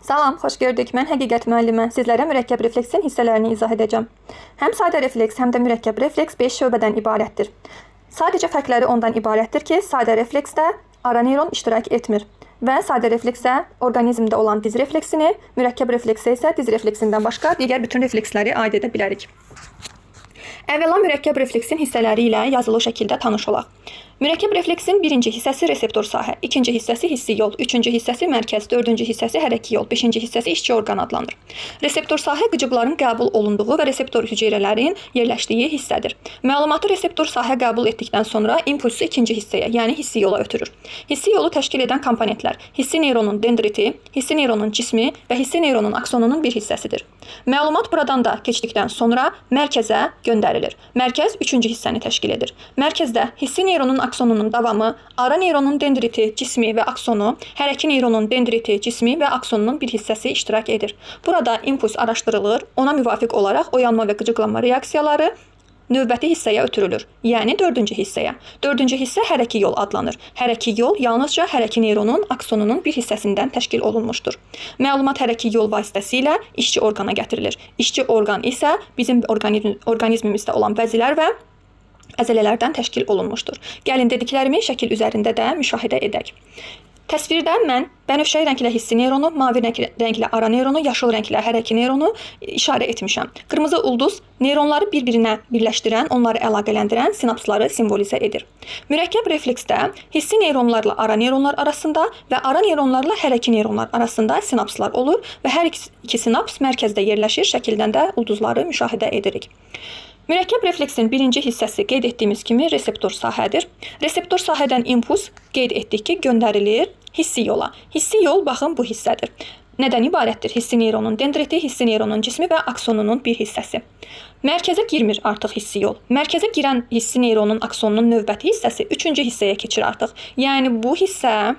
Salam, xoş gördük. Mən Həqiqət müəllimə. Sizlərə mürəkkəb refleksin hissələrini izah edəcəm. Həm sadə refleks, həm də mürəkkəb refleks 5 şöbədən ibarətdir. Sadəcə fərqləri ondan ibarətdir ki, sadə refleksdə ara neyron iştirak etmir və sadə refleksdə orqanizmdə olan diz refleksini, mürəkkəb refleksə isə diz refleksindən başqa digər bütün refleksləri aid edə bilərik. Əvvəla mürəkkəb refleksin hissələri ilə yazılı şəkildə tanış olaq. Mürəkkəb refleksin birinci hissəsi reseptor sahə, ikinci hissəsi hissi yol, üçüncü hissəsi mərkəz, dördüncü hissəsi hərəki yol, beşinci hissəsi işçi orqan adlanır. Reseptor sahə qıcıqların qəbul olunduğu və reseptor hüceyrələrin yerləşdiyi hissədir. Məlumatı reseptor sahə qəbul etdikdən sonra impulsu ikinci hissəyə, yəni hissi yola ötürür. Hissi yolu təşkil edən komponentlər hissi neyronun dendriti, hissi neyronun cismi və hissi neyronun aksonunun bir hissəsidir. Məlumat buradan da keçdikdən sonra mərkəzə göndərilir. Mərkəz üçüncü hissəni təşkil edir. Mərkəzdə hissi neyronun aksonunun davamı, ara neyronun dendriti, cismi və aksonu, hərəki neyronun dendriti, cismi və aksonunun bir hissəsi iştirak edir. Burada impuls araşdırılır, ona müvafiq olaraq oyanma və qıcıqlanma reaksiyaları növbəti hissəyə ötürülür, yəni dördüncü hissəyə. Dördüncü hissə hərəki yol adlanır. Hərəki yol yalnızca hərəki neyronun aksonunun bir hissəsindən təşkil olunmuşdur. Məlumat hərəki yol vasitəsilə işçi orqana gətirilir. İşçi orqan isə bizim orqanizmimizdə olan vəzilər və əzələlərdən təşkil olunmuşdur. Gəlin dediklərimi şəkil üzərində də müşahidə edək. Təsvirdə mən bənövşəyi rənglə hissi neyronu, mavi rənglə ara neyronu, yaşıl rənglə hərəki neyronu işarə etmişəm. Qırmızı ulduz neyronları bir-birinə birləşdirən, onları əlaqələndirən sinapsları simvolizə edir. Mürəkkəb refleksdə hissi neyronlarla ara neyronlar arasında və ara neyronlarla hərəki neyronlar arasında sinapslar olur və hər iki sinaps mərkəzdə yerləşir, şəkildən də ulduzları müşahidə edirik. Mürəkkəb refleksin birinci hissəsi qeyd etdiyimiz kimi reseptor sahədir. Reseptor sahədən impuls qeyd etdik ki, göndərilir hissi yola. Hissi yol baxın bu hissədir. Nədən ibarətdir? Hissi neyronun dendriti, hissi neyronun cismi və aksonunun bir hissəsi. Mərkəzə girmir artıq hissi yol. Mərkəzə girən hissi neyronun aksonunun növbəti hissəsi üçüncü hissəyə keçir artıq. Yəni bu hissə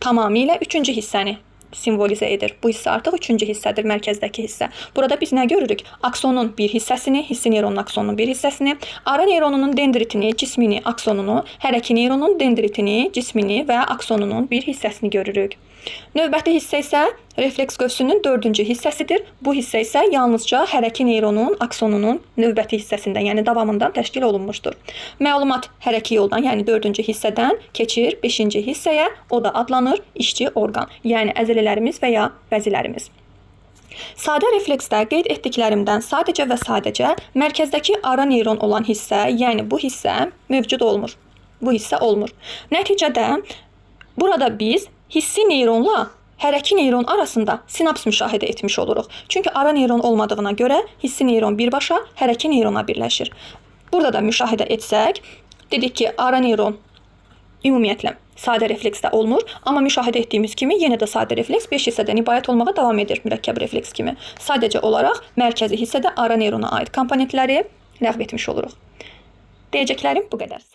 tamamilə üçüncü hissəni simvolizə edir. Bu hissə artıq üçüncü hissədir, mərkəzdəki hissə. Burada biz nə görürük? Aksonun bir hissəsini, hissi neyronun aksonunun bir hissəsini, ara neyronunun dendritini, cismini, aksonunu, hərəki neyronun dendritini, cismini və aksonunun bir hissəsini görürük. Növbəti hissə isə refleks qövsünün dördüncü hissəsidir. Bu hissə isə yalnızca hərəki neyronun aksonunun növbəti hissəsindən, yəni davamından təşkil olunmuşdur. Məlumat hərəki yoldan, yəni dördüncü hissədən keçir beşinci hissəyə, o da adlanır işçi orqan, yəni əzələlərimiz və ya vəzilərimiz. Sadə refleksdə qeyd etdiklərimdən sadəcə və sadəcə mərkəzdəki ara neyron olan hissə, yəni bu hissə mövcud olmur. Bu hissə olmur. Nəticədə burada biz hissi neyronla hərəki neyron arasında sinaps müşahidə etmiş oluruq. Çünki ara neyron olmadığına görə hissi neyron birbaşa hərəki neyrona birləşir. Burada da müşahidə etsək, dedik ki, ara neyron ümumiyyətlə sadə refleksdə olmur, amma müşahidə etdiyimiz kimi yenə də sadə refleks 5 hissədən ibarət olmağa davam edir mürəkkəb refleks kimi. Sadəcə olaraq mərkəzi hissədə ara neyrona aid komponentləri ləğv etmiş oluruq. Deyəcəklərim bu qədər.